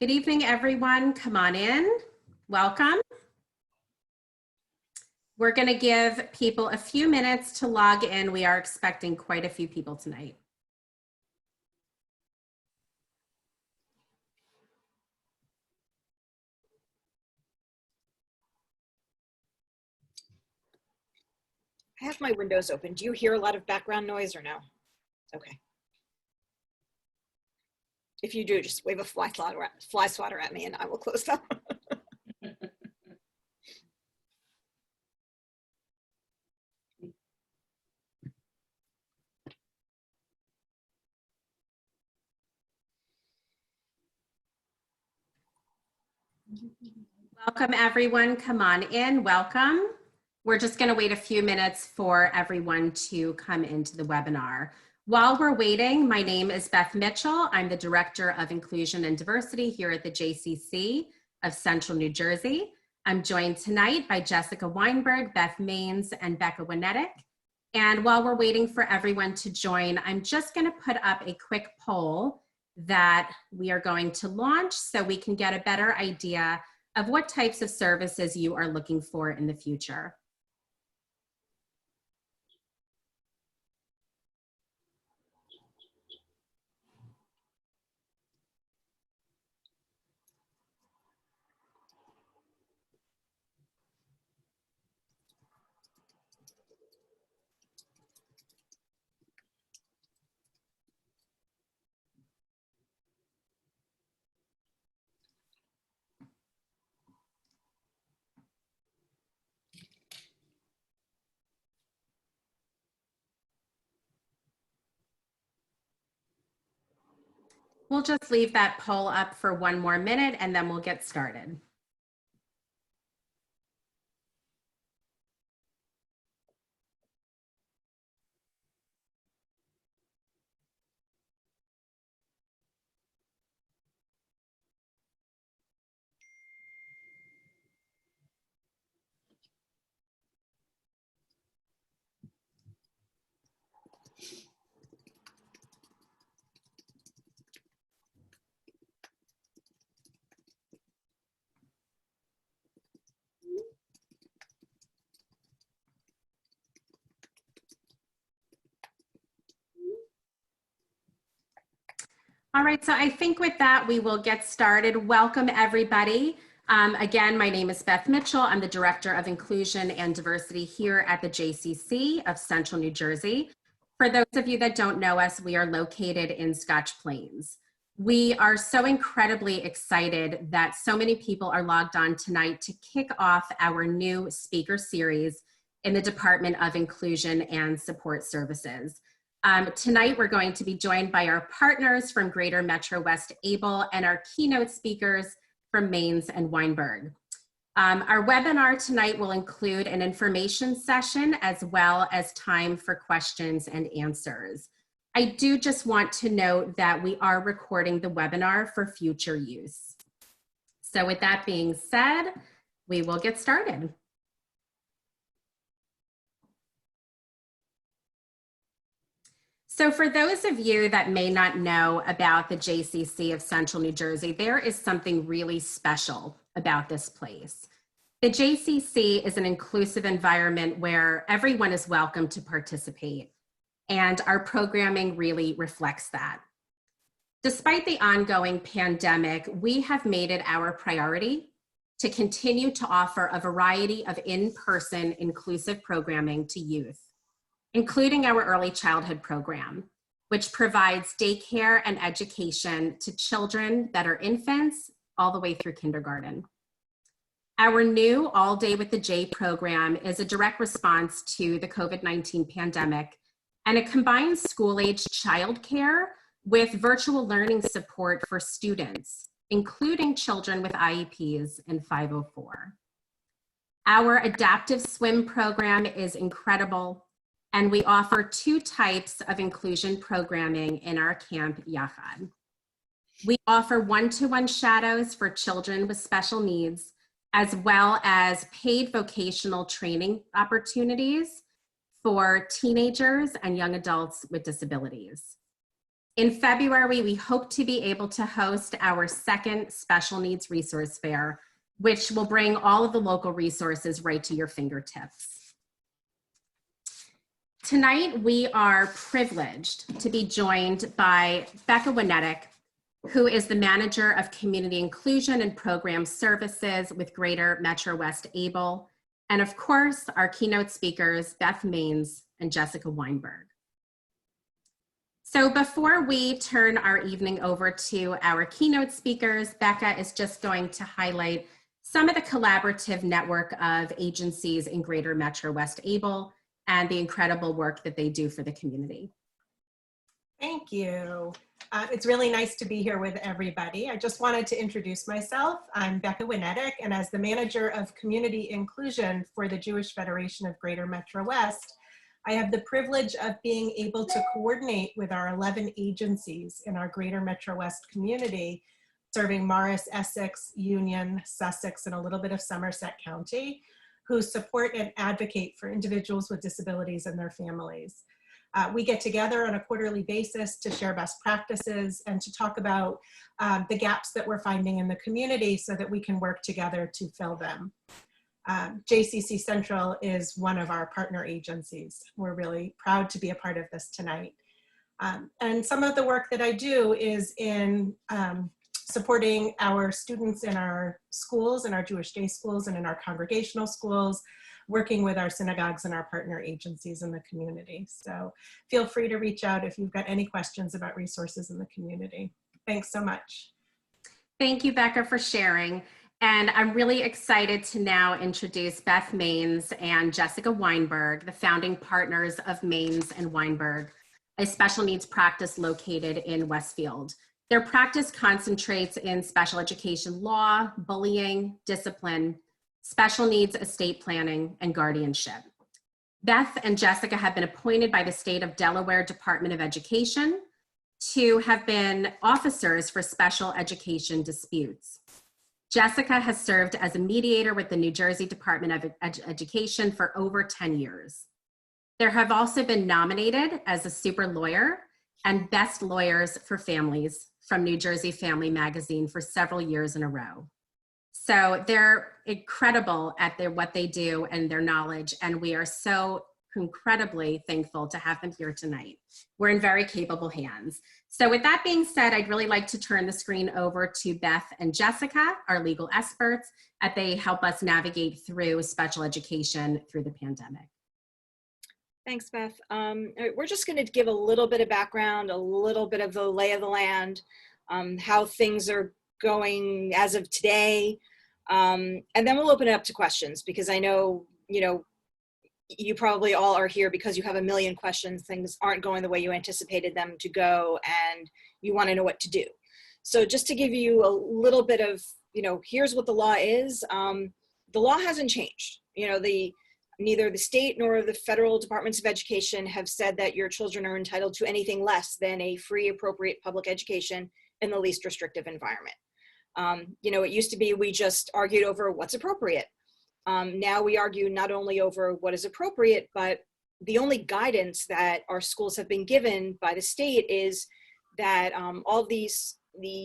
Good evening, everyone. Come on in. Welcome. We're going to give people a few minutes to log in. We are expecting quite a few people tonight. I have my windows open. Do you hear a lot of background noise or no? Okay. If you do, just wave a fly swatter at me and I will close them. Welcome, everyone. Come on in. Welcome. We're just going to wait a few minutes for everyone to come into the webinar. While we're waiting, my name is Beth Mitchell. I'm the Director of Inclusion and Diversity here at the JCC of Central New Jersey. I'm joined tonight by Jessica Weinberg, Beth Maines, and Becca Winetic. And while we're waiting for everyone to join, I'm just going to put up a quick poll that we are going to launch so we can get a better idea of what types of services you are looking for in the future. We'll just leave that poll up for one more minute and then we'll get started. All right, so I think with that, we will get started. Welcome, everybody. Again, my name is Beth Mitchell. I'm the Director of Inclusion and Diversity here at the JCC of Central New Jersey. For those of you that don't know us, we are located in Scotch Plains. We are so incredibly excited that so many people are logged on tonight to kick off our new speaker series in the Department of Inclusion and Support Services. Tonight, we're going to be joined by our partners from Greater Metrowest Able and our keynote speakers from Maines and Weinberg. Our webinar tonight will include an information session as well as time for questions and answers. I do just want to note that we are recording the webinar for future use. So with that being said, we will get started. So for those of you that may not know about the JCC of Central New Jersey, there is something really special about this place. The JCC is an inclusive environment where everyone is welcome to participate, and our programming really reflects that. Despite the ongoing pandemic, we have made it our priority to continue to offer a variety of in-person inclusive programming to youth, including our early childhood program, which provides daycare and education to children that are infants all the way through kindergarten. Our new All Day with the J program is a direct response to the COVID-19 pandemic, and it combines school-age childcare with virtual learning support for students, including children with IEPs and 504. Our adaptive swim program is incredible, and we offer two types of inclusion programming in our Camp Yachad. We offer one-to-one shadows for children with special needs, as well as paid vocational training opportunities for teenagers and young adults with disabilities. In February, we hope to be able to host our second Special Needs Resource Fair, which will bring all of the local resources right to your fingertips. Tonight, we are privileged to be joined by Becca Winetic, who is the Manager of Community Inclusion and Program Services with Greater Metrowest Able, and of course, our keynote speakers, Beth Maines and Jessica Weinberg. So before we turn our evening over to our keynote speakers, Becca is just going to highlight some of the collaborative network of agencies in Greater Metrowest Able and the incredible work that they do for the community. Thank you. It's really nice to be here with everybody. I just wanted to introduce myself. I'm Becca Winetic, and as the Manager of Community Inclusion for the Jewish Federation of Greater Metro West, I have the privilege of being able to coordinate with our 11 agencies in our Greater Metro West community, serving Morris, Essex, Union, Sussex, and a little bit of Somerset County, who support and advocate for individuals with disabilities and their families. We get together on a quarterly basis to share best practices and to talk about the gaps that we're finding in the community so that we can work together to fill them. JCC Central is one of our partner agencies. We're really proud to be a part of this tonight. And some of the work that I do is in supporting our students in our schools, in our Jewish day schools and in our congregational schools, working with our synagogues and our partner agencies in the community. So feel free to reach out if you've got any questions about resources in the community. Thanks so much. Thank you, Becca, for sharing. And I'm really excited to now introduce Beth Maines and Jessica Weinberg, the founding partners of Maines and Weinberg, a special needs practice located in Westfield. Their practice concentrates in special education law, bullying, discipline, special needs estate planning, and guardianship. Beth and Jessica have been appointed by the state of Delaware Department of Education to have been officers for special education disputes. Jessica has served as a mediator with the New Jersey Department of Education for over 10 years. There have also been nominated as a super lawyer and best lawyers for families from New Jersey Family Magazine for several years in a row. So they're incredible at what they do and their knowledge, and we are so incredibly thankful to have them here tonight. We're in very capable hands. So with that being said, I'd really like to turn the screen over to Beth and Jessica, our legal experts, as they help us navigate through special education through the pandemic. Thanks, Beth. We're just going to give a little bit of background, a little bit of the lay of the land, how things are going as of today, and then we'll open it up to questions, because I know, you probably all are here because you have a million questions. Things aren't going the way you anticipated them to go, and you want to know what to do. So just to give you a little bit of, here's what the law is. The law hasn't changed. Neither the state nor the federal departments of education have said that your children are entitled to anything less than a free, appropriate public education in the least restrictive environment. It used to be we just argued over what's appropriate. Now we argue not only over what is appropriate, but the only guidance that our schools have been given by the state is that all the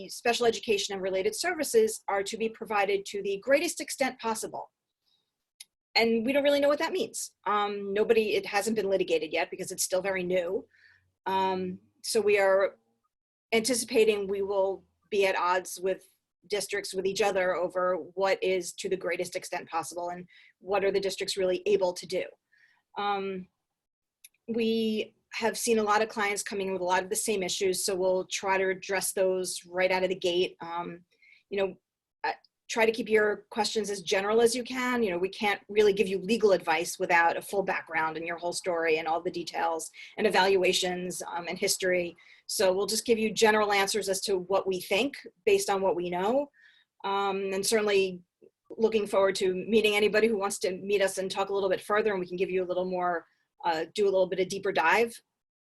special education and related services are to be provided to the greatest extent possible. And we don't really know what that means. It hasn't been litigated yet because it's still very new. So we are anticipating we will be at odds with districts, with each other, over what is to the greatest extent possible and what are the districts really able to do. We have seen a lot of clients coming in with a lot of the same issues, so we'll try to address those right out of the gate. Try to keep your questions as general as you can. We can't really give you legal advice without a full background and your whole story and all the details and evaluations and history. So we'll just give you general answers as to what we think based on what we know. And certainly looking forward to meeting anybody who wants to meet us and talk a little bit further, and we can give you a little more, do a little bit of deeper dive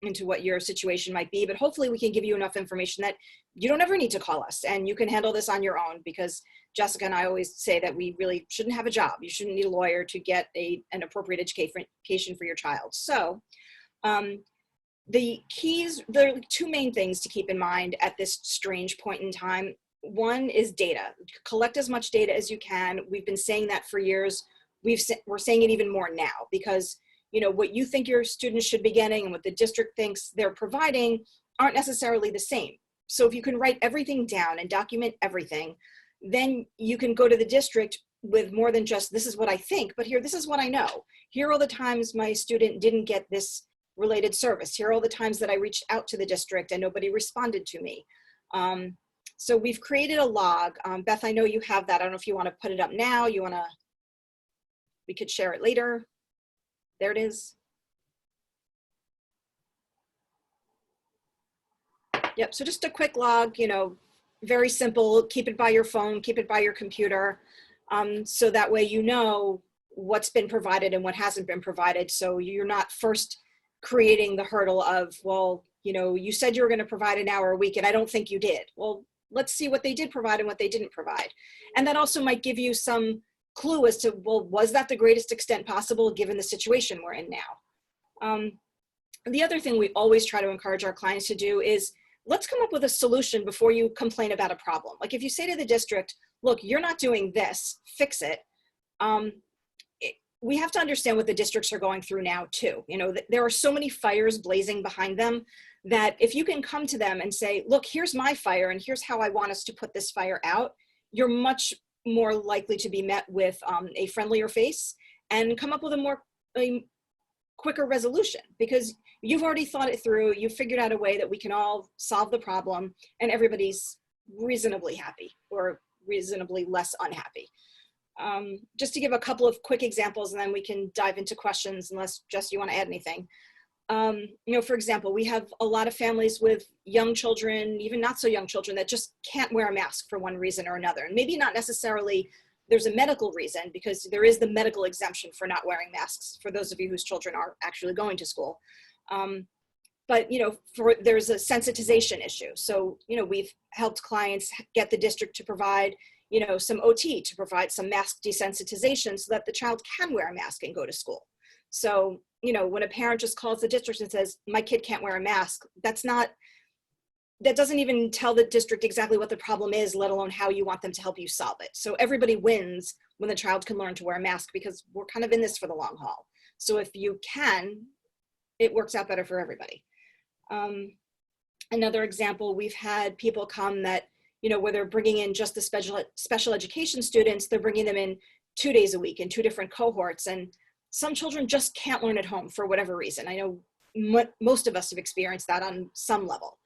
into what your situation might be. But hopefully we can give you enough information that you don't ever need to call us and you can handle this on your own, because Jessica and I always say that we really shouldn't have a job. You shouldn't need a lawyer to get an appropriate education for your child. So The keys, there are two main things to keep in mind at this strange point in time. One is data. Collect as much data as you can. We've been saying that for years. We're saying it even more now because, you know, what you think your students should be getting and what the district thinks they're providing aren't necessarily the same. So if you can write everything down and document everything, then you can go to the district with more than just, this is what I think, but here, this is what I know. Here are all the times my student didn't get this related service. Here are all the times that I reached out to the district and nobody responded to me. So we've created a log. Beth, I know you have that. I don't know if you want to put it up now. We could share it later. There it is. Yep, so just a quick log, you know, very simple. Keep it by your phone, keep it by your computer. So that way you know what's been provided and what hasn't been provided. So you're not first creating the hurdle of, well, you know, you said you were going to provide an hour a week and I don't think you did. Well, let's see what they did provide and what they didn't provide. And that also might give you some clue as to, well, was that the greatest extent possible given the situation we're in now? The other thing we always try to encourage our clients to do is let's come up with a solution before you complain about a problem. Like if you say to the district, look, you're not doing this, fix it. We have to understand what the districts are going through now too. You know, there are so many fires blazing behind them that if you can come to them and say, look, here's my fire and here's how I want us to put this fire out, you're much more likely to be met with a friendlier face and come up with a quicker resolution because you've already thought it through. You've figured out a way that we can all solve the problem and everybody's reasonably happy or reasonably less unhappy. Just to give a couple of quick examples and then we can dive into questions unless Jess, you want to add anything. You know, for example, we have a lot of families with young children, even not so young children that just can't wear a mask for one reason or another. And maybe not necessarily there's a medical reason because there is the medical exemption for not wearing masks for those of you whose children are actually going to school. But, you know, there's a sensitization issue. So, you know, we've helped clients get the district to provide, you know, some OT to provide some mask desensitization so that the child can wear a mask and go to school. So, you know, when a parent just calls the district and says, my kid can't wear a mask, that doesn't even tell the district exactly what the problem is, let alone how you want them to help you solve it. So everybody wins when the child can learn to wear a mask because we're kind of in this for the long haul. So if you can, it works out better for everybody. Another example, we've had people come that, you know, where they're bringing in just the special education students, they're bringing them in 2 days a week in 2 different cohorts. And some children just can't learn at home for whatever reason. I know most of us have experienced that on some level.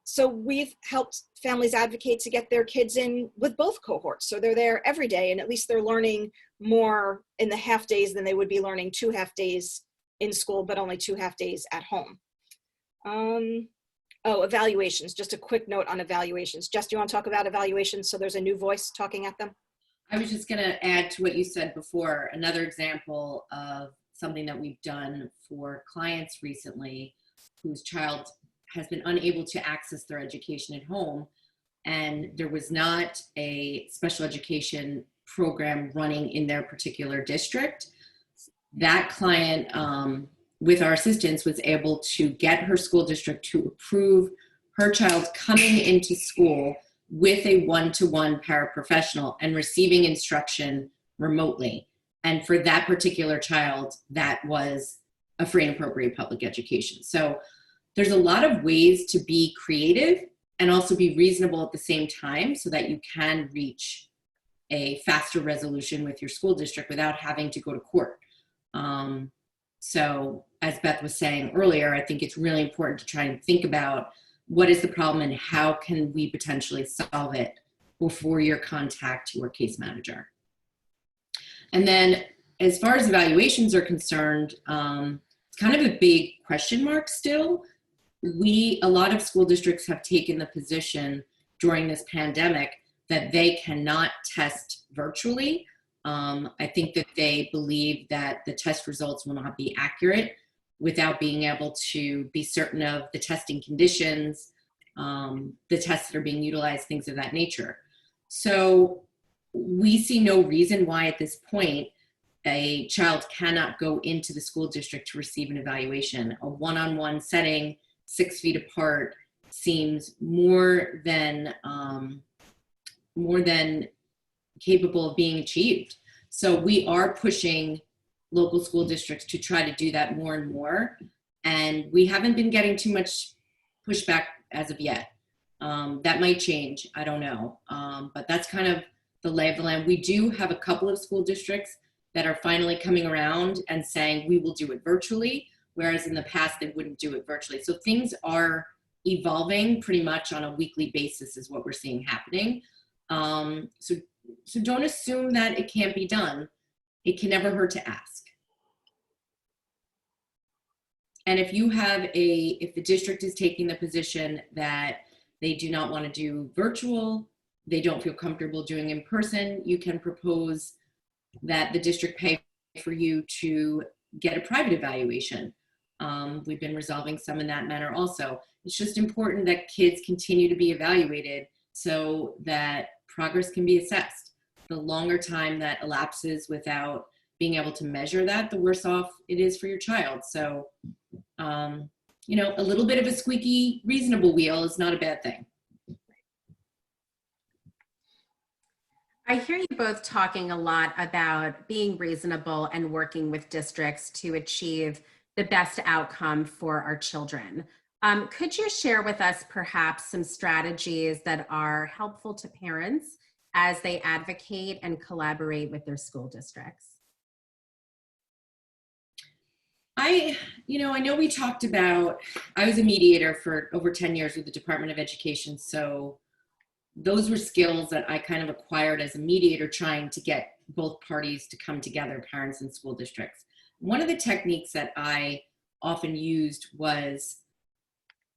So we've helped families advocate to get their kids in with both cohorts. So they're there every day and at least they're learning more in the half days than they would be learning 2 half days in school, but only 2 half days at home. Oh, evaluations, just a quick note on evaluations. Jess, do you want to talk about evaluations so there's a new voice talking at them? I was just going to add to what you said before, another example of something that we've done for clients recently whose child has been unable to access their education at home, and there was not a special education program running in their particular district. That client, with our assistance, was able to get her school district to approve her child coming into school with a one-to-one paraprofessional and receiving instruction remotely. And for that particular child, that was a free and appropriate public education. So there's a lot of ways to be creative and also be reasonable at the same time so that you can reach a faster resolution with your school district without having to go to court. So as Beth was saying earlier, I think it's really important to try and think about what is the problem and how can we potentially solve it before your contact your case manager. And then as far as evaluations are concerned, it's kind of a big question mark still. A lot of school districts have taken the position during this pandemic that they cannot test virtually. I think that they believe that the test results will not be accurate without being able to be certain of the testing conditions, the tests that are being utilized, things of that nature. So we see no reason why at this point a child cannot go into the school district to receive an evaluation. A one-on-one setting, 6 feet apart, seems more than capable of being achieved. So we are pushing local school districts to try to do that more and more. And we haven't been getting too much pushback as of yet. That might change, I don't know. But that's kind of the lay of the land. We do have a couple of school districts that are finally coming around and saying we will do it virtually, whereas in the past they wouldn't do it virtually. So things are evolving pretty much on a weekly basis is what we're seeing happening. So don't assume that it can't be done. It can never hurt to ask. And if the district is taking the position that they do not want to do virtual, they don't feel comfortable doing in person, you can propose that the district pay for you to get a private evaluation. We've been resolving some in that manner also. It's just important that kids continue to be evaluated so that progress can be assessed. The longer time that elapses without being able to measure that, the worse off it is for your child. So, you know, a little bit of a squeaky, reasonable wheel is not a bad thing. I hear you both talking a lot about being reasonable and working with districts to achieve the best outcome for our children. Could you share with us perhaps some strategies that are helpful to parents as they advocate and collaborate with their school districts? I know we talked about, I was a mediator for over 10 years with the Department of Education. So those were skills that I kind of acquired as a mediator, trying to get both parties to come together, parents and school districts. One of the techniques that I often used was,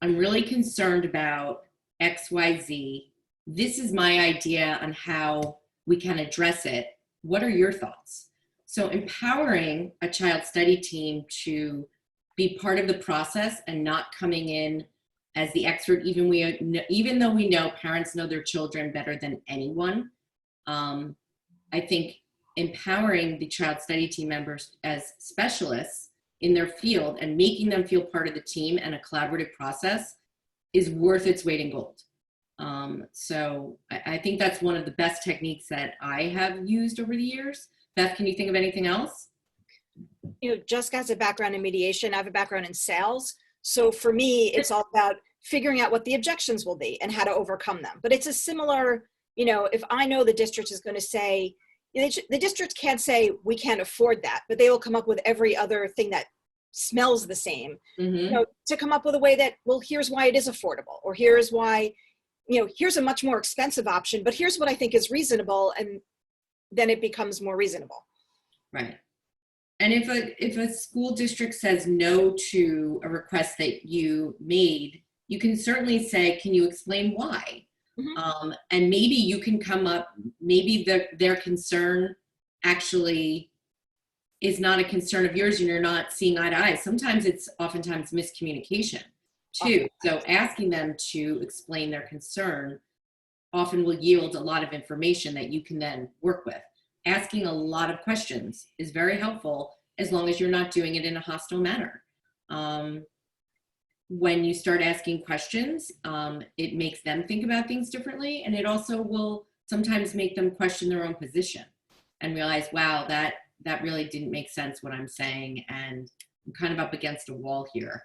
I'm really concerned about XYZ. This is my idea on how we can address it. What are your thoughts? So empowering a child study team to be part of the process and not coming in as the expert, even though we know parents know their children better than anyone. I think empowering the child study team members as specialists in their field and making them feel part of the team and a collaborative process is worth its weight in gold. So I think that's one of the best techniques that I have used over the years. Beth, can you think of anything else? You know, Jessica has a background in mediation. I have a background in sales. So for me, it's all about figuring out what the objections will be and how to overcome them. But it's a similar, you know, if I know the district is going to say, the district can't say we can't afford that, but they will come up with every other thing that smells the same, you know, to come up with a way that, well, here's why it is affordable, or here's why, you know, here's a much more expensive option, but here's what I think is reasonable, and then it becomes more reasonable. Right. And if a school district says no to a request that you made, you can certainly say, can you explain why? And maybe you can come up, maybe their concern actually is not a concern of yours and you're not seeing eye to eye. Sometimes it's oftentimes miscommunication too. So asking them to explain their concern often will yield a lot of information that you can then work with. Asking a lot of questions is very helpful as long as you're not doing it in a hostile manner. When you start asking questions, it makes them think about things differently, and it also will sometimes make them question their own position and realize, wow, that really didn't make sense what I'm saying, and I'm kind of up against a wall here.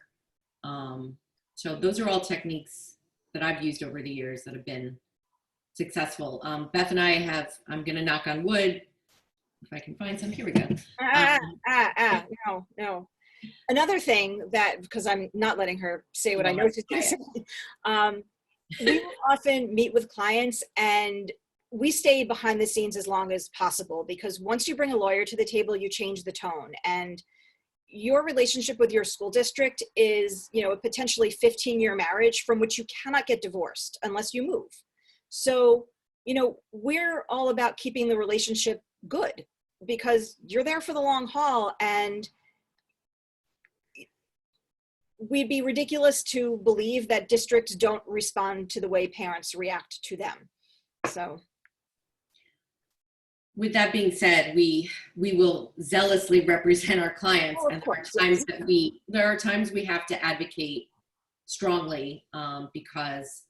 So those are all techniques that I've used over the years that have been successful. Beth and I have, I'm going to knock on wood, if I can find some, here we go. No. Another thing that, because I'm not letting her say what I know she's going to say, we often meet with clients and we stay behind the scenes as long as possible, because once you bring a lawyer to the table, you change the tone. And your relationship with your school district is, you know, a potentially 15-year marriage from which you cannot get divorced unless you move. So, you know, we're all about keeping the relationship good because you're there for the long haul, and we'd be ridiculous to believe that districts don't respond to the way parents react to them. So. With that being said, we will zealously represent our clients, Oh, of and course, there are times we have to advocate strongly because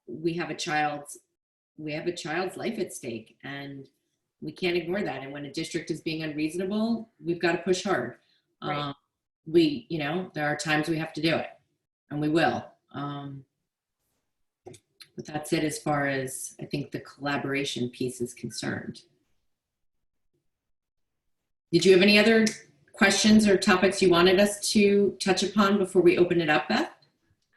we have a child's life at stake, and we can't ignore that. And when a district is being unreasonable, we've got to push hard. Right. There are times we have to do it, and we will. But that's it as far as I think the collaboration piece is concerned. Did you have any other questions or topics you wanted us to touch upon before we open it up, Beth?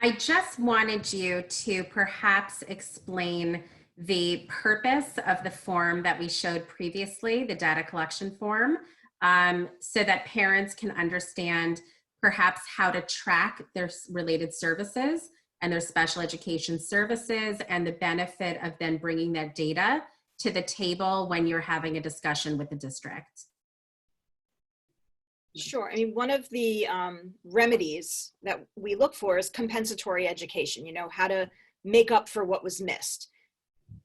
I just wanted you to perhaps explain the purpose of the form that we showed previously, the data collection form, so that parents can understand perhaps how to track their related services and their special education services, and the benefit of then bringing that data to the table when you're having a discussion with the district. Sure. I mean, one of the remedies that we look for is compensatory education, how to make up for what was missed.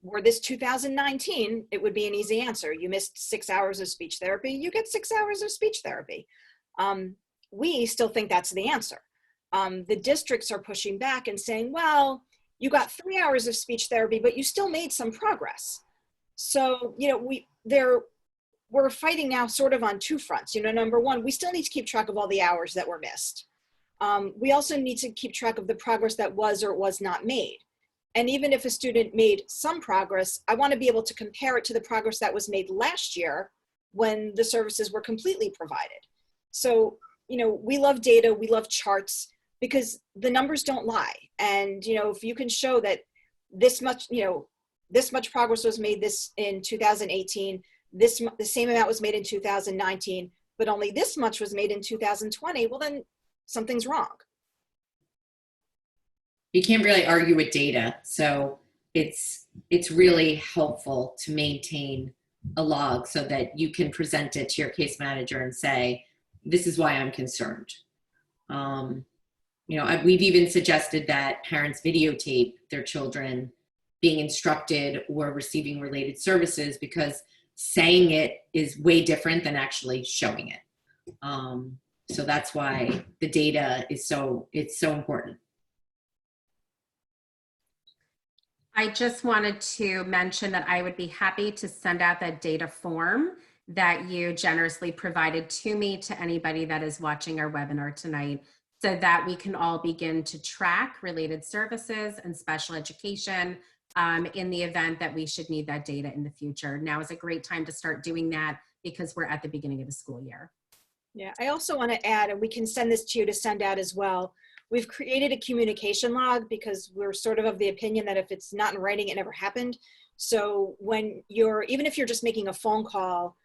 Were this 2019, it would be an easy answer. You missed 6 hours of speech therapy, you get 6 hours of speech therapy. We still think that's the answer. The districts are pushing back and saying, well, you got 3 hours of speech therapy, but you still made some progress. So, we're fighting now sort of on two fronts. Number one, we still need to keep track of all the hours that were missed. We also need to keep track of the progress that was or was not made. And even if a student made some progress, I want to be able to compare it to the progress that was made last year when the services were completely provided. So, we love data, we love charts, because the numbers don't lie. And, if you can show that this much progress was made in 2018, the same amount was made in 2019, but only this much was made in 2020, well, then something's wrong. You can't really argue with data. So it's really helpful to maintain a log so that you can present it to your case manager and say, this is why I'm concerned. We've even suggested that parents videotape their children being instructed or receiving related services, because saying it is way different than actually showing it. So that's why the data is so important. I just wanted to mention that I would be happy to send out that data form that you generously provided to me, to anybody that is watching our webinar tonight, so that we can all begin to track related services and special education in the event that we should need that data in the future. Now is a great time to start doing that, because we're at the beginning of the school year. Yeah, I also want to add, and we can send this to you to send out as well, we've created a communication log, because we're sort of the opinion that if it's not in writing, it never happened. So even if you're just making a phone call,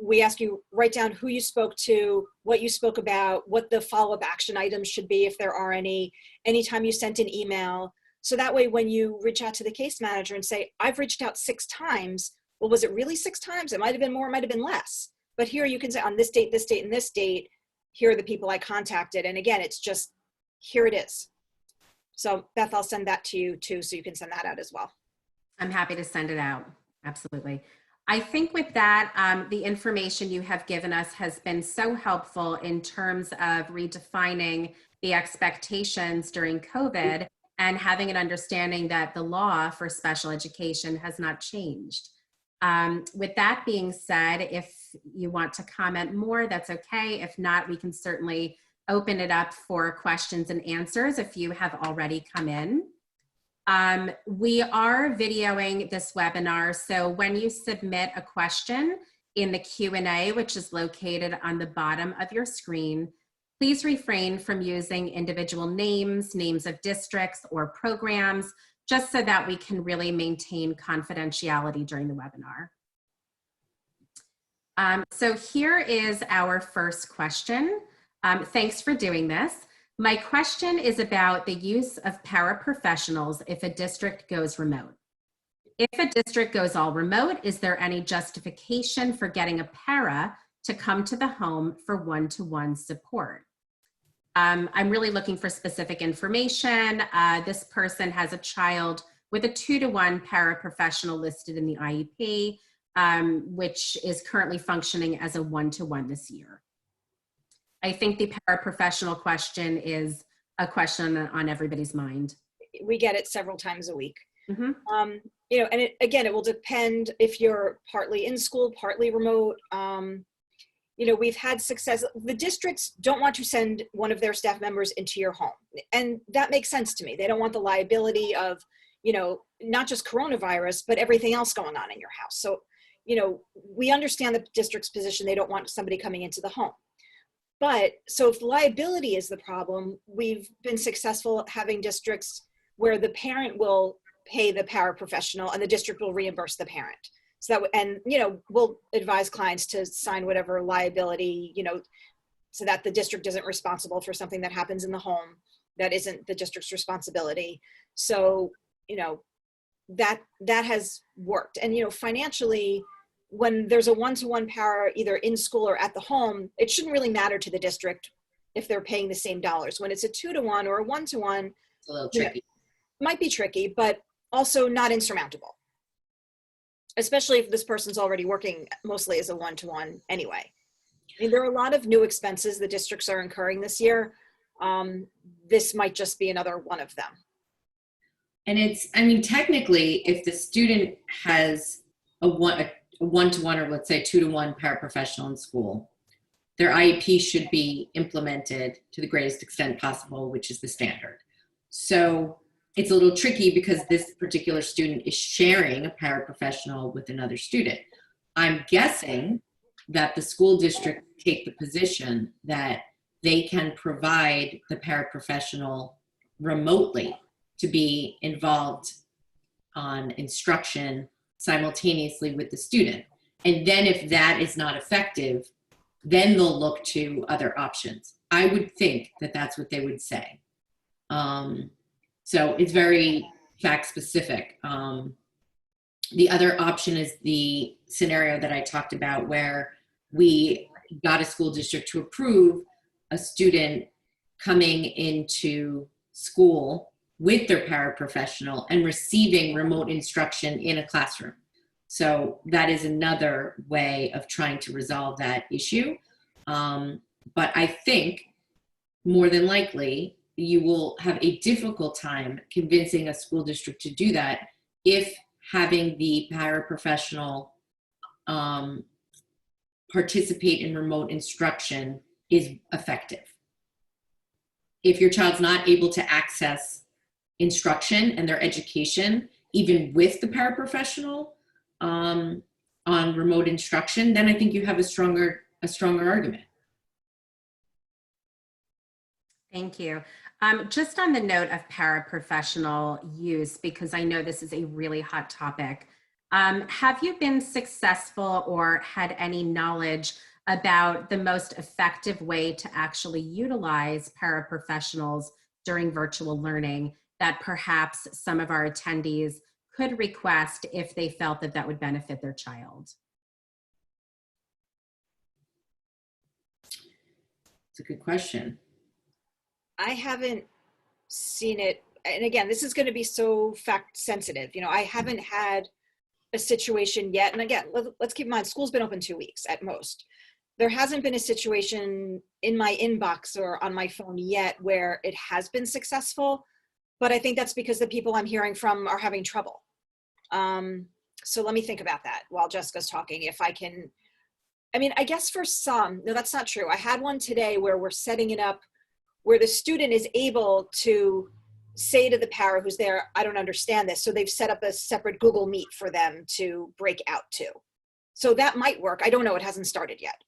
we ask you, write down who you spoke to, what you spoke about, what the follow-up action items should be, if there are any, anytime you sent an email. So that way, when you reach out to the case manager and say, I've reached out 6 times, well, was it really 6 times? It might've been more, it might've been less. But here you can say, on this date, and this date, here are the people I contacted. And again, it's just, here it is. So Beth, I'll send that to you too, so you can send that out as well. I'm happy to send it out. Absolutely. I think with that, the information you have given us has been so helpful in terms of redefining the expectations during COVID and having an understanding that the law for special education has not changed. With that being said, if you want to comment more, that's okay. If not, we can certainly open it up for questions and answers if you have already come in. We are videoing this webinar, so when you submit a question in the Q&A, which is located on the bottom of your screen, please refrain from using individual names of districts or programs, just so that we can really maintain confidentiality during the webinar. So here is our first question. Thanks for doing this. My question is about the use of paraprofessionals if a district goes remote. If a district goes all remote, is there any justification for getting a para to come to the home for one-to-one support? I'm really looking for specific information. This person has a child with a 2-to-1 paraprofessional listed in the IEP. which is currently functioning as a one-to-one this year. I think the paraprofessional question is a question on everybody's mind. We get it several times a week. Mm-hmm. You know, and it will depend if you're partly in school, partly remote. You know, we've had success. The districts don't want to send one of their staff members into your home. And that makes sense to me. They don't want the liability of, you know, not just coronavirus, but everything else going on in your house. So, you know, we understand the district's position. They don't want somebody coming into the home. But so if liability is the problem, we've been successful having districts where the parent will pay the paraprofessional and the district will reimburse the parent. So that, and, you know, we'll advise clients to sign whatever liability, you know, so that the district isn't responsible for something that happens in the home that isn't the district's responsibility. So, you know, that has worked. And, you know, financially, when there's a one-to-one para either in school or at the home, it shouldn't really matter to the district if they're paying the same dollars. When it's a 2-to-1 or a 1-to-1, It's a little tricky. you know, might be tricky, but also not insurmountable, especially if this person's already working mostly as a 1-to-1 anyway. I mean, there are a lot of new expenses the districts are incurring this year. This might just be another one of them. And it's, I mean, technically, if the student has a one-to-one or let's say 2-to-1 paraprofessional in school, their IEP should be implemented to the greatest extent possible, which is the standard. So it's a little tricky because this particular student is sharing a paraprofessional with another student. I'm guessing that the school district take the position that they can provide the paraprofessional remotely to be involved on instruction simultaneously with the student. And then if that is not effective, then they'll look to other options. I would think that that's what they would say. So it's very fact specific. The other option is the scenario that I talked about where we got a school district to approve a student coming into school with their paraprofessional and receiving remote instruction in a classroom. So that is another way of trying to resolve that issue. But I think more than likely, you will have a difficult time convincing a school district to do that if having the paraprofessional participate in remote instruction is effective. If your child's not able to access instruction and their education, even with the paraprofessional on remote instruction, then I think you have a stronger argument. Thank you. Just on the note of paraprofessional use, because I know this is a really hot topic, have you been successful or had any knowledge about the most effective way to actually utilize paraprofessionals during virtual learning that perhaps some of our attendees could request if they felt that that would benefit their child? It's a good question. I haven't seen it. And again, this is going to be so fact sensitive. You know, I haven't had a situation yet. And again, let's keep in mind, school's been open 2 weeks at most. There hasn't been a situation in my inbox or on my phone yet where it has been successful. But I think that's because the people I'm hearing from are having trouble. So let me think about that while Jessica's talking. If I can, I mean, I guess for some, no, that's not true. I had one today where we're setting it up where the student is able to say to the para who's there, I don't understand this. So they've set up a separate Google Meet for them to break out to. So that might work. I don't know. It hasn't started yet.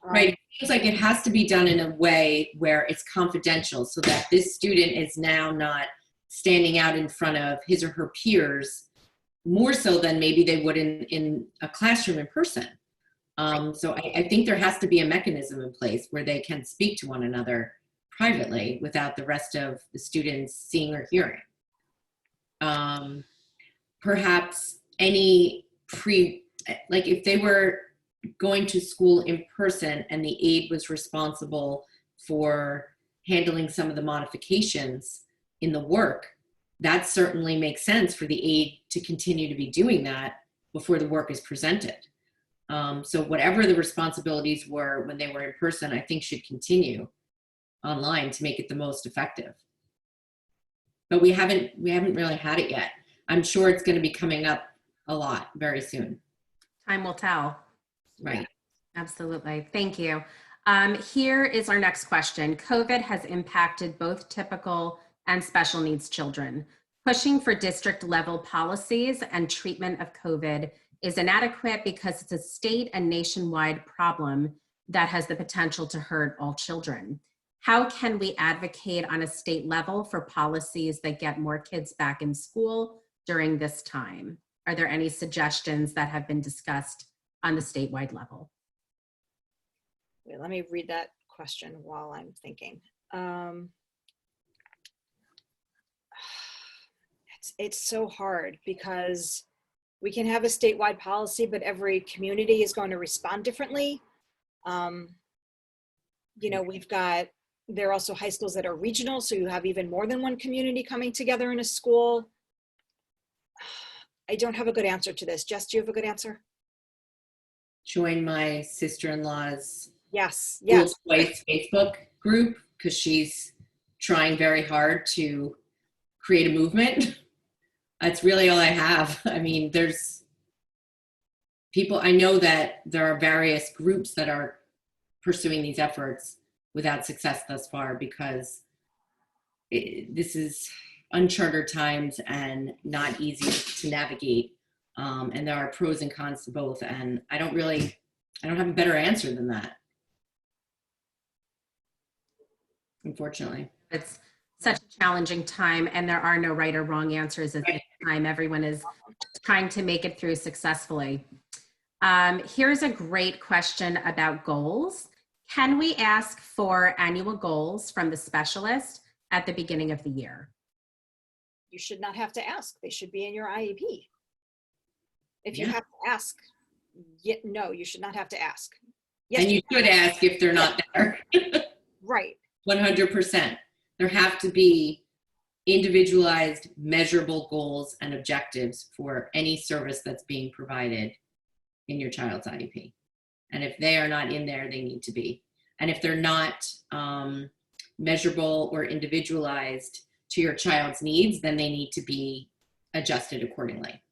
Right. It seems like it has to be done in a way where it's confidential so that this student is now not standing out in front of his or her peers more so than maybe they would in a classroom in person. So I think there has to be a mechanism in place where they can speak to one another privately without the rest of the students seeing or hearing. Perhaps any like if they were going to school in person and the aide was responsible for handling some of the modifications in the work, that certainly makes sense for the aide to continue to be doing that before the work is presented. So whatever the responsibilities were when they were in person, I think should continue online to make it the most effective. But we haven't really had it yet. I'm sure it's going to be coming up a lot very soon. Time will tell. Right. Absolutely. Thank you. Here is our next question. COVID has impacted both typical and special needs children. Pushing for district level policies and treatment of COVID is inadequate because it's a state and nationwide problem that has the potential to hurt all children. How can we advocate on a state level for policies that get more kids back in school during this time? Are there any suggestions that have been discussed on the statewide level? Wait, let me read that question while I'm thinking. It's so hard because we can have a statewide policy, but every community is going to respond differently. You know, there are also high schools that are regional, so you have even more than one community coming together in a school. I don't have a good answer to this. Jess, do you have a good answer? Join my sister-in-law's Yes. School Facebook group, because she's trying very hard to create a movement. That's really all I have. I mean, there's people, I know that there are various groups that are pursuing these efforts without success thus far, because this is uncharted times and not easy to navigate. And there are pros and cons to both. And I don't have a better answer than that, unfortunately. It's such a challenging time, and there are no right or wrong answers at this time. Everyone is trying to make it through successfully. Here's a great question about goals. Can we ask for annual goals from the specialist at the beginning of the year? You should not have to ask. They should be in your IEP. If you have to ask, no, you should not have to ask. Yes, and you should ask if they're not there. Right. 100%. There have to be individualized, measurable goals and objectives for any service that's being provided in your child's IEP. And if they are not in there, they need to be. And if they're not measurable or individualized to your child's needs, then they need to be adjusted accordingly.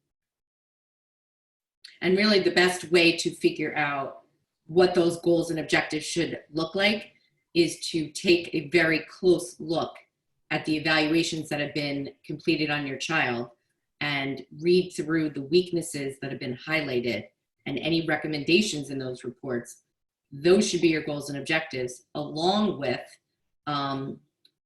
And really the best way to figure out what those goals and objectives should look like is to take a very close look at the evaluations that have been completed on your child and read through the weaknesses that have been highlighted and any recommendations in those reports. Those should be your goals and objectives, along with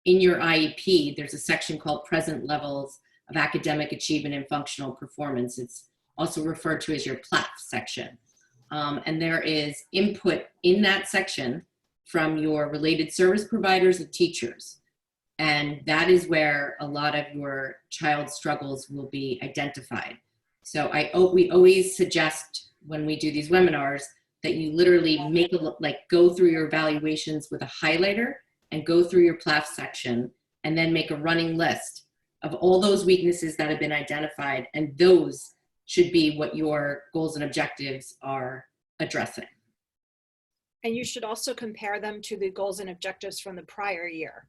in your IEP, there's a section called Present Levels of Academic Achievement and Functional Performance. It's also referred to as your PLAF section. And there is input in that section from your related service providers and teachers. And that is where a lot of your child's struggles will be identified. So we always suggest when we do these webinars that you literally go through your evaluations with a highlighter and go through your PLAF section and then make a running list of all those weaknesses that have been identified, and those should be what your goals and objectives are addressing. And you should also compare them to the goals and objectives from the prior year.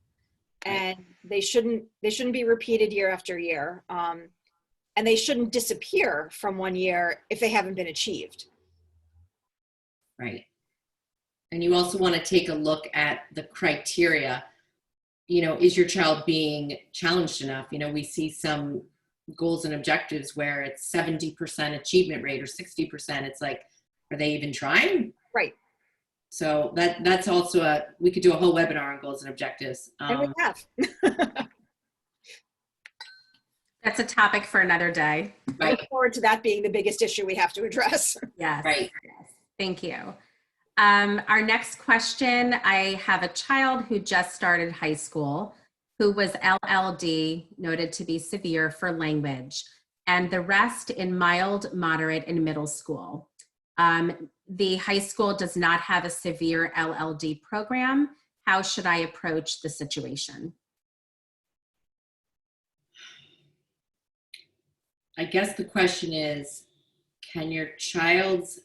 And they shouldn't be repeated year after year. And they shouldn't disappear from one year if they haven't been achieved. Right. And you also want to take a look at the criteria. You know, is your child being challenged enough? You know, we see some goals and objectives where it's 70% achievement rate or 60%. It's like, are they even trying? Right. So that's also we could do a whole webinar on goals and objectives. And we have. That's a topic for another day. I look forward to that being the biggest issue we have to address. Yes. Right. Yes. Thank you. Our next question, I have a child who just started high school who was LLD, noted to be severe for language, and the rest in mild, moderate, and middle school. The high school does not have a severe LLD program. How should I approach the situation? I guess the question is, can your child's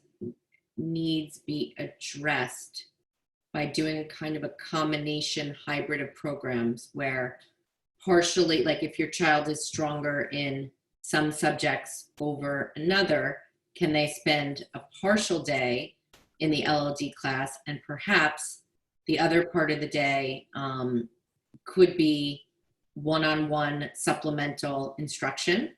needs be addressed by doing a kind of a combination hybrid of programs where partially, like if your child is stronger in some subjects over another, can they spend a partial day in the LLD class, and perhaps the other part of the day could be one-on-one supplemental instruction.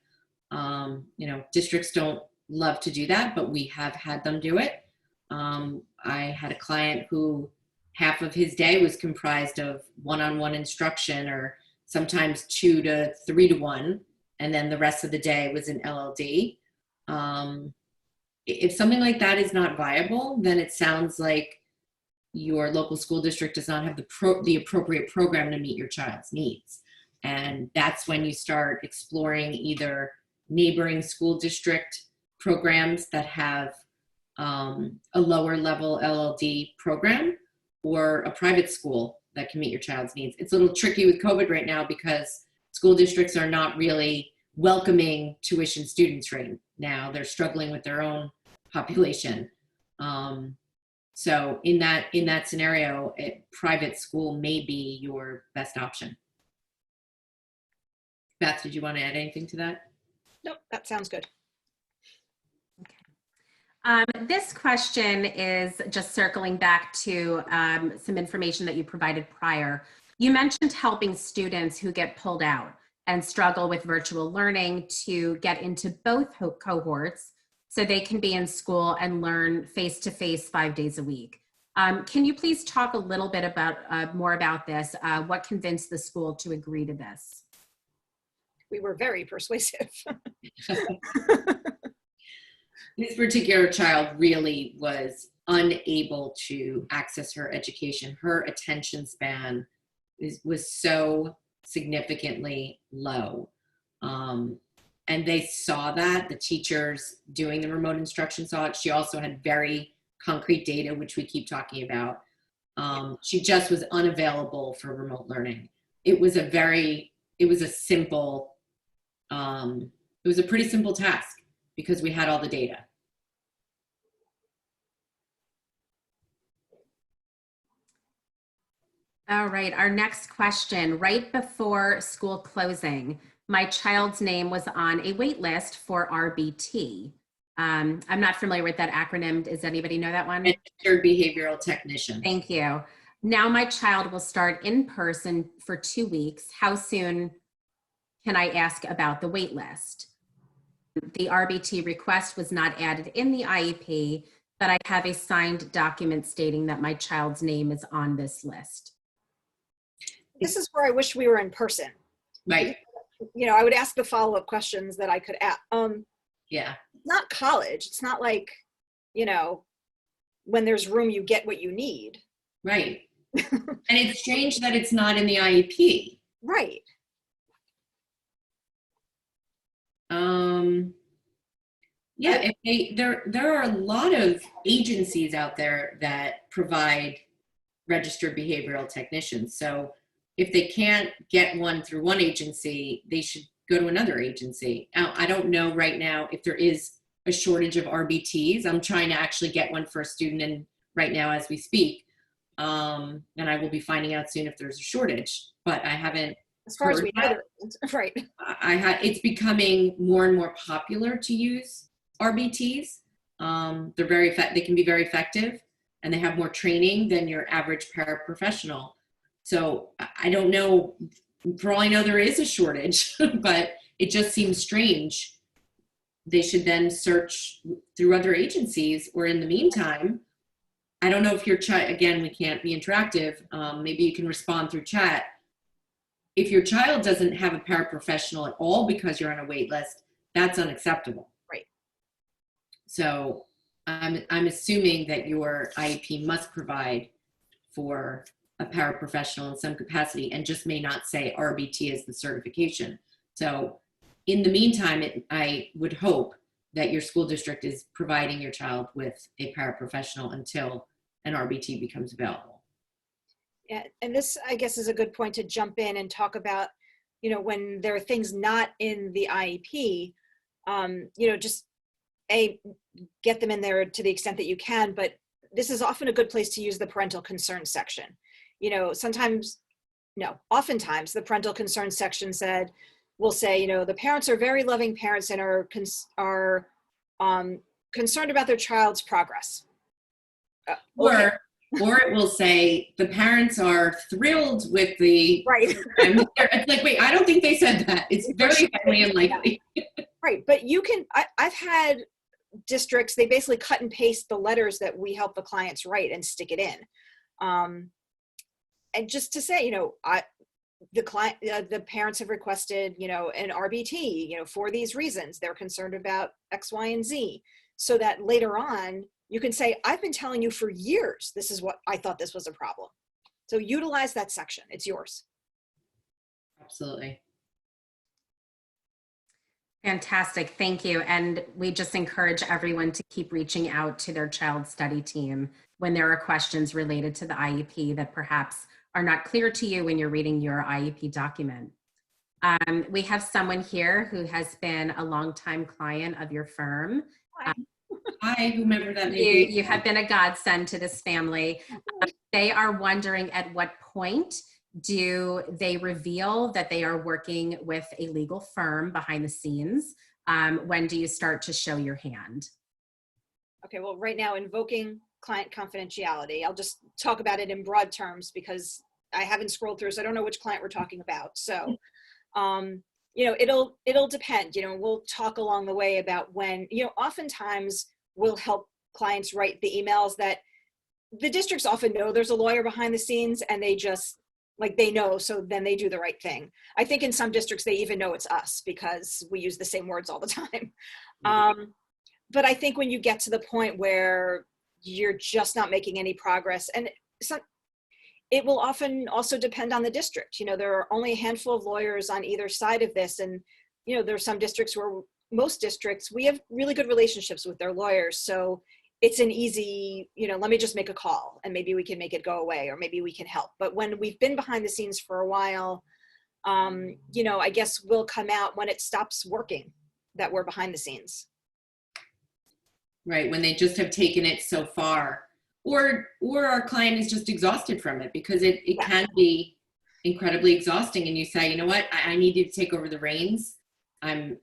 Districts don't love to do that, but we have had them do it. I had a client who half of his day was comprised of one-on-one instruction, or sometimes 2 to 3 to 1, and then the rest of the day was in LLD. If something like that is not viable, then it sounds like your local school district does not have the appropriate program to meet your child's needs. And that's when you start exploring either neighboring school district programs that have a lower level LLD program, or a private school that can meet your child's needs. It's a little tricky with COVID right now because school districts are not really welcoming tuition students right now. They're struggling with their own population. So in that scenario, a private school may be your best option. Beth, did you want to add anything to that? Nope, that sounds good. This question is just circling back to some information that you provided prior. You mentioned helping students who get pulled out and struggle with virtual learning to get into both cohorts so they can be in school and learn face-to-face 5 days a week. Can you please talk a little bit about more about this? What convinced the school to agree to this? We were very persuasive. This particular child really was unable to access her education. Her attention span was so significantly low. And they saw that. The teachers doing the remote instruction saw it. She also had very concrete data, which we keep talking about. She just was unavailable for remote learning. It was a pretty simple task because we had all the data. All right, our next question. Right before school closing, my child's name was on a wait list for RBT. I'm not familiar with that acronym. Does anybody know that one? Registered behavioral technician. Thank you. Now my child will start in person for 2 weeks. How soon can I ask about the wait list? The RBT request was not added in the IEP, but I have a signed document stating that my child's name is on this list. This is where I wish we were in person. Right. I would ask the follow-up questions that I could ask. Yeah. Not college. It's not like, when there's room, you get what you need. Right. And it's strange that it's not in the IEP. Right. Yeah, there are a lot of agencies out there that provide registered behavioral technicians. So if they can't get one through one agency, they should go to another agency. Now, I don't know right now if there is a shortage of RBTs. I'm trying to actually get one for a student and right now as we speak. And I will be finding out soon if there's a shortage, but I haven't. As far as we know, right. It's becoming more and more popular to use RBTs. They can be very effective and they have more training than your average paraprofessional. So I don't know, for all I know, there is a shortage, but it just seems strange. They should then search through other agencies, or in the meantime, I don't know if your child, again, we can't be interactive. Maybe you can respond through chat. If your child doesn't have a paraprofessional at all because you're on a wait list, that's unacceptable. Right. So I'm assuming that your IEP must provide for a paraprofessional in some capacity and just may not say RBT as the certification. So in the meantime, I would hope that your school district is providing your child with a paraprofessional until an RBT becomes available. Yeah, and this, I guess, is a good point to jump in and talk about, when there are things not in the IEP, just get them in there to the extent that you can, but this is often a good place to use the parental concerns section. You know, oftentimes the parental concerns section will say, you know, the parents are very loving parents and are concerned about their child's progress. Okay. Or it will say the parents are thrilled with the Right. It's like, wait, I don't think they said that. It's very highly unlikely. Right, but you can. I've had districts, they basically cut and paste the letters that we help the clients write and stick it in, and just to say, you know, the parents have requested, you know, an RBT, you know, for these reasons. They're concerned about X, Y, and Z, so that later on you can say, I've been telling you for years, this is what I thought this was a problem. So utilize that section. It's yours. Absolutely. Fantastic, thank you. And we just encourage everyone to keep reaching out to their child's study team when there are questions related to the IEP that perhaps are not clear to you when you're reading your IEP document. We have someone here who has been a longtime client of your firm. Hi, whomever that may be. You have been a godsend to this family. They are wondering at what point do they reveal that they are working with a legal firm behind the scenes? When do you start to show your hand? Okay, well, right now, invoking client confidentiality. I'll just talk about it in broad terms because I haven't scrolled through, so I don't know which client we're talking about. So, you know, it'll depend. You know, we'll talk along the way about when, you know, oftentimes we'll help clients write the emails that the districts often know there's a lawyer behind the scenes, and they just, like, they know, so then they do the right thing. I think in some districts they even know it's us because we use the same words all the time. But I think when you get to the point where you're just not making any progress, and it will often also depend on the district. You know, there are only a handful of lawyers on either side of this, and you know, there are some districts where, most districts, we have really good relationships with their lawyers, so it's an easy, you know, let me just make a call and maybe we can make it go away, or maybe we can help. But when we've been behind the scenes for a while, you know, I guess we'll come out when it stops working that we're behind the scenes. Right, when they just have taken it so far, or our client is just exhausted from it, because it can be incredibly exhausting, and you say, you know what, I need you to take over the reins. I'm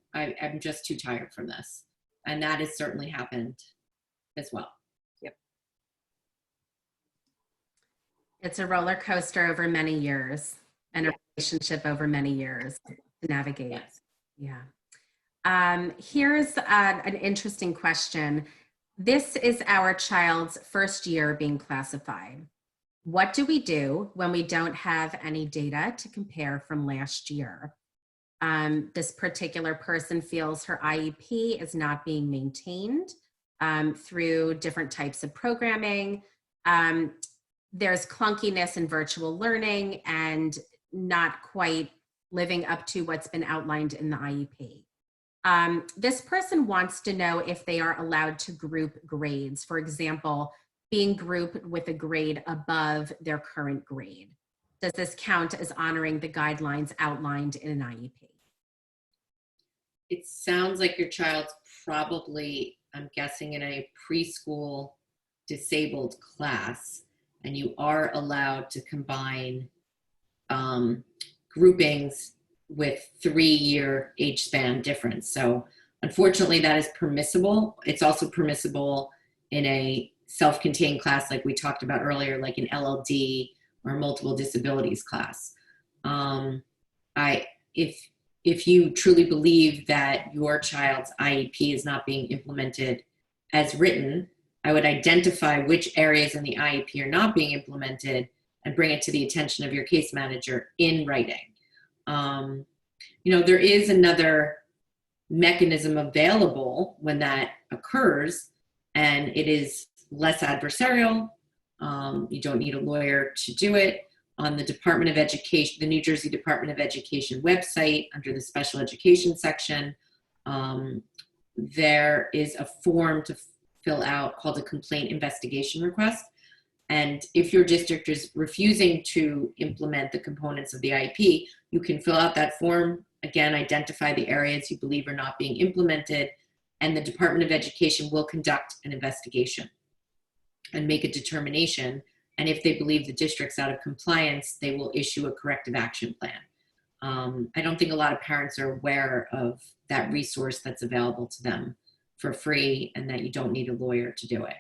just too tired from this, and that has certainly happened as well. Yep. It's a roller coaster over many years, and a relationship over many years to navigate. Yes. Yeah. Here's an interesting question. This is our child's first year being classified. What do we do when we don't have any data to compare from last year? This particular person feels her IEP is not being maintained through different types of programming. There's clunkiness in virtual learning and not quite living up to what's been outlined in the IEP. This person wants to know if they are allowed to group grades, for example, being grouped with a grade above their current grade. Does this count as honoring the guidelines outlined in an IEP? It sounds like your child's probably, I'm guessing, in a preschool disabled class, and you are allowed to combine groupings with 3-year age span difference. So unfortunately that is permissible. It's also permissible in a self-contained class like we talked about earlier, like an LLD or multiple disabilities class. If you truly believe that your child's IEP is not being implemented as written, I would identify which areas in the IEP are not being implemented and bring it to the attention of your case manager in writing. You know, there is another mechanism available when that occurs, and it is less adversarial. You don't need a lawyer to do it. On the Department of Education, the New Jersey Department of Education website, under the special education section, there is a form to fill out called a complaint investigation request. And if your district is refusing to implement the components of the IEP, you can fill out that form, again, identify the areas you believe are not being implemented, and the Department of Education will conduct an investigation and make a determination. And if they believe the district's out of compliance, they will issue a corrective action plan. I don't think a lot of parents are aware of that resource that's available to them for free and that you don't need a lawyer to do it.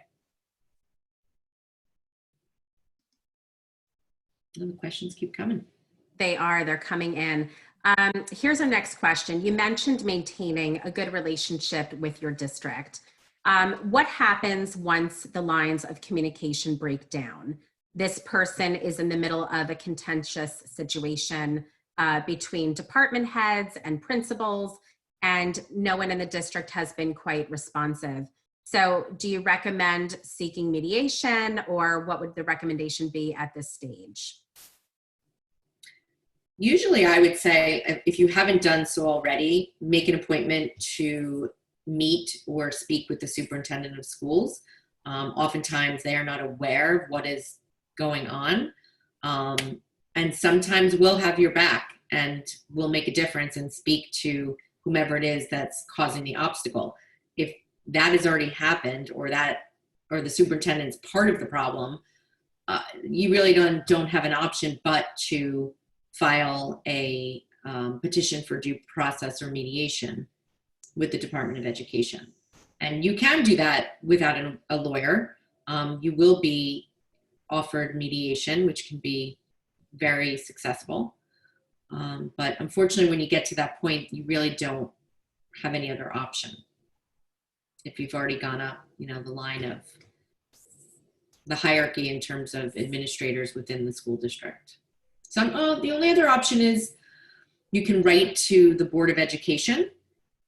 And the questions keep coming. They're coming in. Here's our next question. You mentioned maintaining a good relationship with your district. What happens once the lines of communication break down? This person is in the middle of a contentious situation between department heads and principals, and no one in the district has been quite responsive. So do you recommend seeking mediation, or what would the recommendation be at this stage? Usually I would say, if you haven't done so already, make an appointment to meet or speak with the superintendent of schools. Oftentimes they are not aware of what is going on. And sometimes we'll have your back and we'll make a difference and speak to whomever it is that's causing the obstacle. If that has already happened, or the superintendent's part of the problem, you really don't have an option but to file a petition for due process or mediation with the Department of Education. And you can do that without a lawyer. You will be offered mediation, which can be very successful. But unfortunately, when you get to that point, you really don't have any other option. If you've already gone up, the line of the hierarchy in terms of administrators within the school district. So the only other option is you can write to the Board of Education,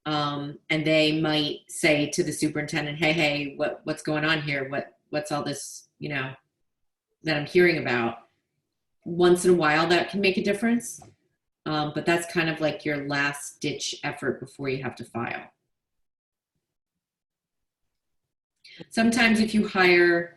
and they might say to the superintendent, hey, what's going on here? What's all this, that I'm hearing about? Once in a while, that can make a difference. But that's kind of like your last ditch effort before you have to file. Sometimes if you hire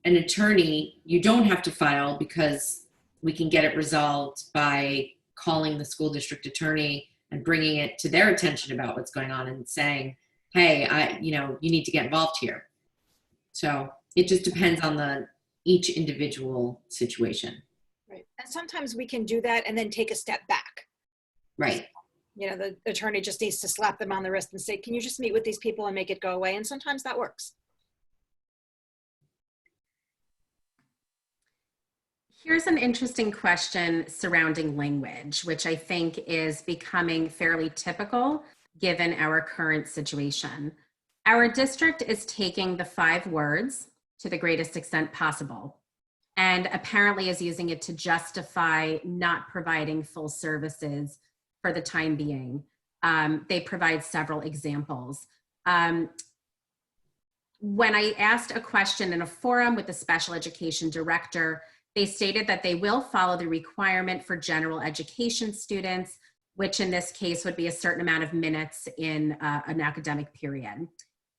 an attorney, you don't have to file because we can get it resolved by calling the school district attorney and bringing it to their attention about what's going on and saying, hey, you need to get involved here. So it just depends on each individual situation. Right. And sometimes we can do that and then take a step back. Right. The attorney just needs to slap them on the wrist and say, can you just meet with these people and make it go away? And sometimes that works. Here's an interesting question surrounding language, which I think is becoming fairly typical given our current situation. Our district is taking the 5 words to the greatest extent possible, and apparently is using it to justify not providing full services for the time being. They provide several examples. When I asked a question in a forum with the special education director, they stated that they will follow the requirement for general education students, which in this case would be a certain amount of minutes in an academic period.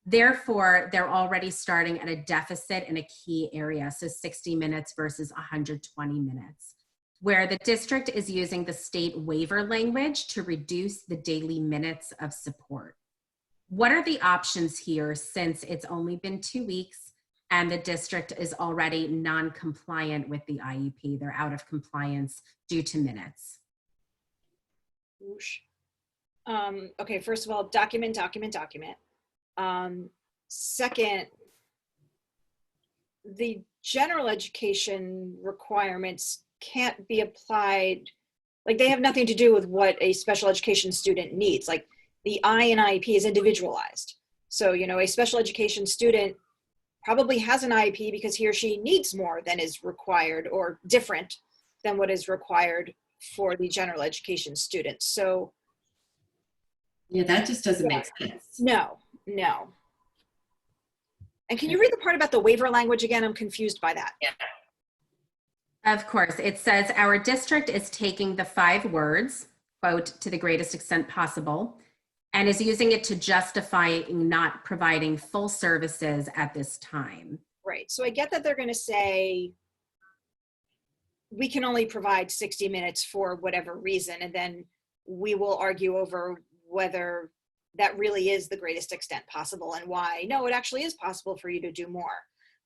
Therefore, they're already starting at a deficit in a key area, so 60 minutes versus 120 minutes, where the district is using the state waiver language to reduce the daily minutes of support. What are the options here, since it's only been 2 weeks and the district is already non-compliant with the IEP? They're out of compliance due to minutes. Okay, first of all, document. Second, the general education requirements can't be applied, like they have nothing to do with what a special education student needs. Like the I in IEP is individualized. So, a special education student probably has an IEP because he or she needs more than is required, or different than what is required for the general education students. So yeah, that just doesn't make sense. No. And can you read the part about the waiver language again? I'm confused by that. Yeah. Of course, it says our district is taking the 5 words, quote, to the greatest extent possible, and is using it to justify not providing full services at this time. Right. So I get that they're going to say, we can only provide 60 minutes for whatever reason, and then we will argue over whether that really is the greatest extent possible and why, no, it actually is possible for you to do more.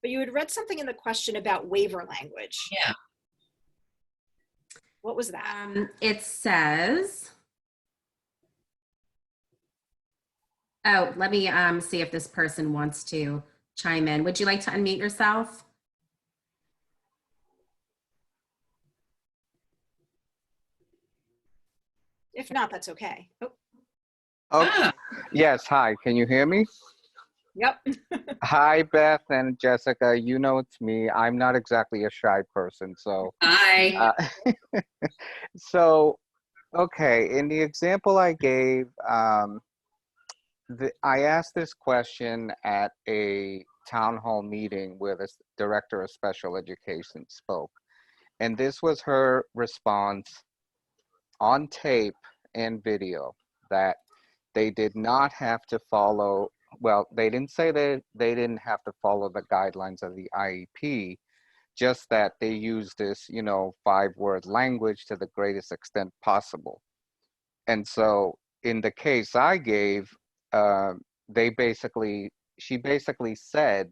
But you had read something in the question about waiver language. Yeah. What was that? It says, oh, let me see if this person wants to chime in. Would you like to unmute yourself? If not, that's okay. Oh, Okay. Ah, Yes, hi. Can you hear me? yep. Hi, Beth and Jessica. You know it's me. I'm not exactly a shy person, so hi. so okay. In the example I gave, I asked this question at a town hall meeting where the director of special education spoke, and this was her response on tape and video that they did not have to follow, well, they didn't say that they didn't have to follow the guidelines of the IEP, just that they used this, 5-word language to the greatest extent possible. And so in the case I gave, she basically said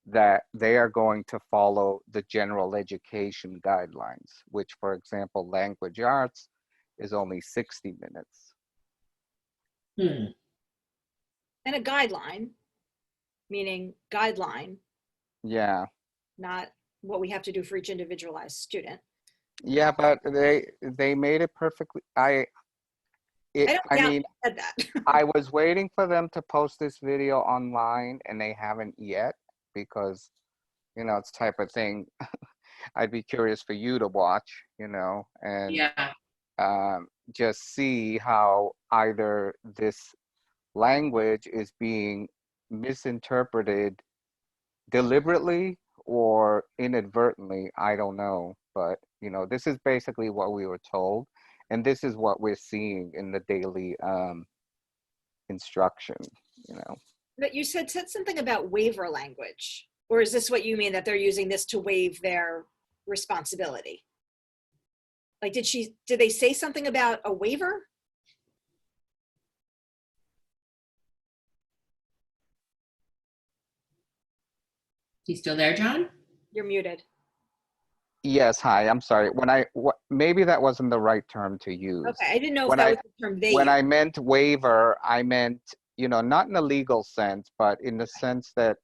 that they are going to follow the general education guidelines, which, for example, language arts is only 60 minutes. Hmm. And a guideline, meaning guideline, Yeah. not what we have to do for each individualized student. Yeah, but they made it perfectly. I mean, Said that. I was waiting for them to post this video online, and they haven't yet because, it's the type of thing I'd be curious for you to watch, and Yeah. just see how either this language is being misinterpreted deliberately or inadvertently. I don't know, but this is basically what we were told, and this is what we're seeing in the daily instruction. But you said something about waiver language, or is this what you mean, that they're using this to waive their responsibility? Like, did they say something about a waiver? You still there, John? You're muted. Yes, hi. I'm sorry. Maybe that wasn't the right term to use. Okay, I didn't know if When that I- was the term they When used. I meant waiver, I meant, not in a legal sense, but in the sense that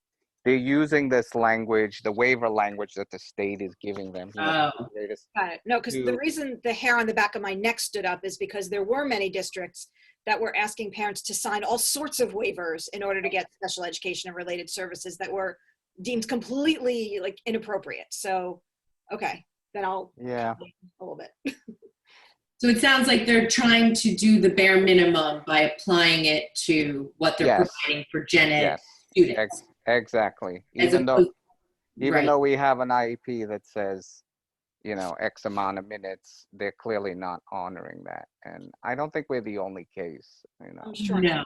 they're using this language, the waiver language that the state is giving them. Oh. Got it. No, because the reason the hair on the back of my neck stood up is because there were many districts that were asking parents to sign all sorts of waivers in order to get special education and related services that were deemed completely like inappropriate. So, okay, then I'll Yeah. a little bit. So it sounds like they're trying to do the bare minimum by applying it to what they're Yes. providing for gen ed Yes. students. Exactly. As Even opposed- right. though we have an IEP that says, X amount of minutes, they're clearly not honoring that. And I don't think we're the only case, I'm sure. No,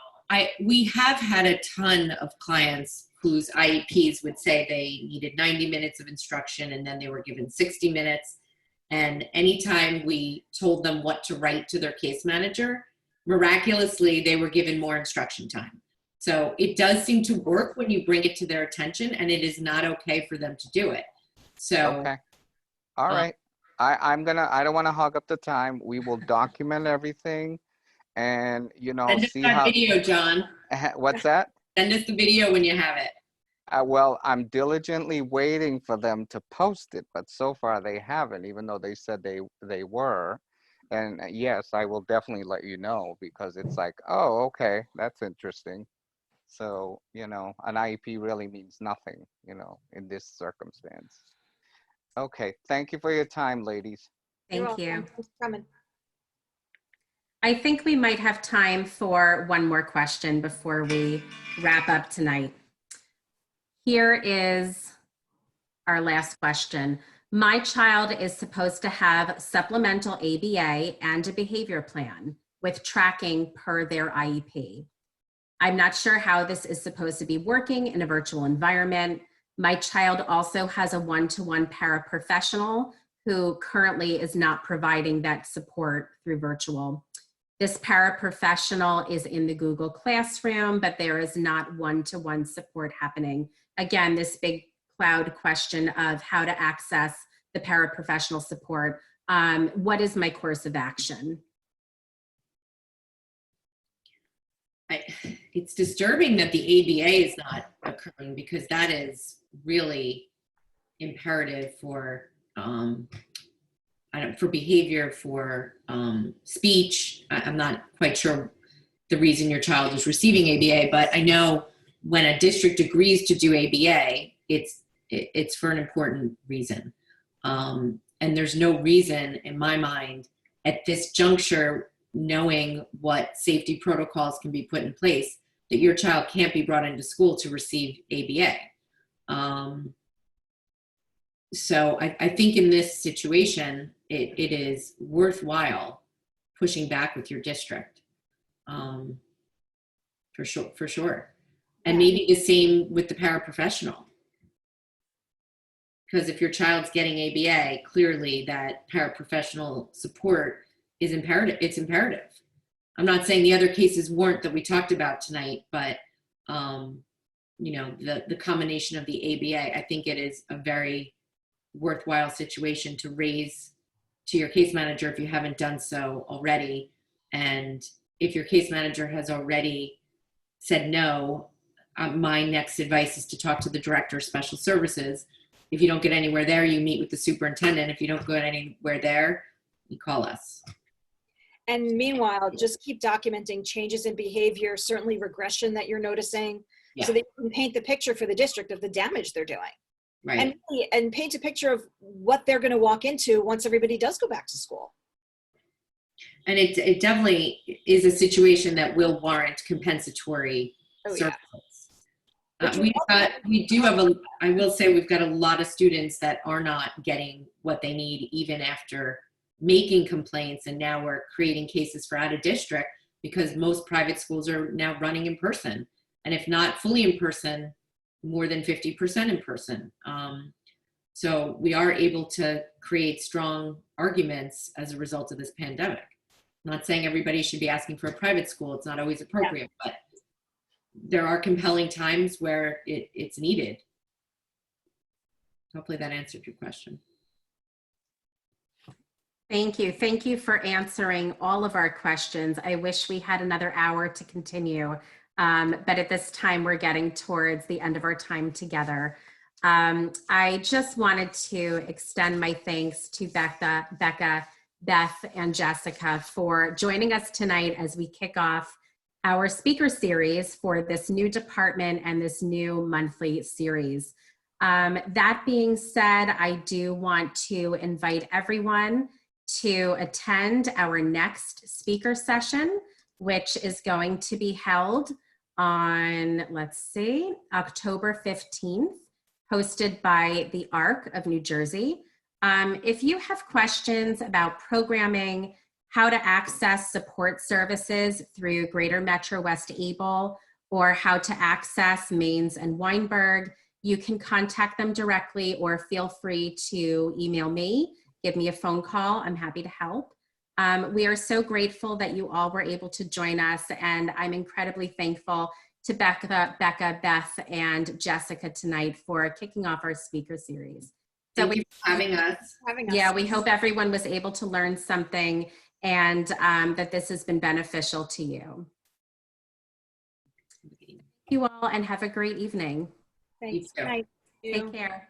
we have had a ton of clients whose IEPs would say they needed 90 minutes of instruction and then they were given 60 minutes. And anytime we told them what to write to their case manager, miraculously, they were given more instruction time. So it does seem to work when you bring it to their attention, and it is not okay for them to do it. So, Okay. All right. I don't want to hog up the time. We will document everything and, send us see that how, video, John. what's that? Send us the video when you have it. Well, I'm diligently waiting for them to post it, but so far they haven't, even though they said they were. And yes, I will definitely let you know because it's like, oh, okay, that's interesting. So, an IEP really means nothing, in this circumstance. Okay, thank you for your time, ladies. You're Thank you. welcome. Thanks for coming. I think we might have time for one more question before we wrap up tonight. Here is our last question. My child is supposed to have supplemental ABA and a behavior plan with tracking per their IEP. I'm not sure how this is supposed to be working in a virtual environment. My child also has a one-to-one paraprofessional who currently is not providing that support through virtual. This paraprofessional is in the Google Classroom, but there is not one-to-one support happening. Again, this big cloud question of how to access the paraprofessional support. What is my course of action? It's disturbing that the ABA is not occurring, because that is really imperative for for behavior, for speech. I'm not quite sure the reason your child is receiving ABA, but I know when a district agrees to do ABA, it's for an important reason. And there's no reason in my mind at this juncture, knowing what safety protocols can be put in place, that your child can't be brought into school to receive ABA. So I think in this situation, it is worthwhile pushing back with your district, for sure. And maybe the same with the paraprofessional. Because if your child's getting ABA, clearly that paraprofessional support is imperative. It's imperative. I'm not saying the other cases weren't that we talked about tonight, but you know, the combination of the ABA, I think it is a very worthwhile situation to raise to your case manager if you haven't done so already. And if your case manager has already said no, my next advice is to talk to the director of special services. If you don't get anywhere there, you meet with the superintendent. If you don't get anywhere there, you call us. And meanwhile, just keep documenting changes in behavior, certainly regression that you're noticing, so that you can paint the picture for the district of the damage they're doing. Right. And paint a picture of what they're going to walk into once everybody does go back to school. And it definitely is a situation that will warrant compensatory services. We do have I will say we've got a lot of students that are not getting what they need even after making complaints, and now we're creating cases for out of district because most private schools are now running in person. And if not fully in person, more than 50% in person. So we are able to create strong arguments as a result of this pandemic. I'm not saying everybody should be asking for a private school. It's not always appropriate, but there are compelling times where it's needed. Hopefully that answered your question. Thank you. Thank you for answering all of our questions. I wish we had another hour to continue, but at this time we're getting towards the end of our time together. I just wanted to extend my thanks to Becca, Beth, and Jessica for joining us tonight as we kick off our speaker series for this new department and this new monthly series. That being said, I do want to invite everyone to attend our next speaker session, which is going to be held on, October 15th, hosted by the ARC of New Jersey. If you have questions about programming, how to access support services through Greater Metrowest Able, or how to access Mainz and Weinberg, you can contact them directly or feel free to email me, give me a phone call. I'm happy to help. We are so grateful that you all were able to join us, and I'm incredibly thankful to Becca, Beth, and Jessica tonight for kicking off our speaker series. Thank you for having us. Yeah, we hope everyone was able to learn something and that this has been beneficial to you. Thank you all and have a great evening. Thanks. You too. Bye. Take care.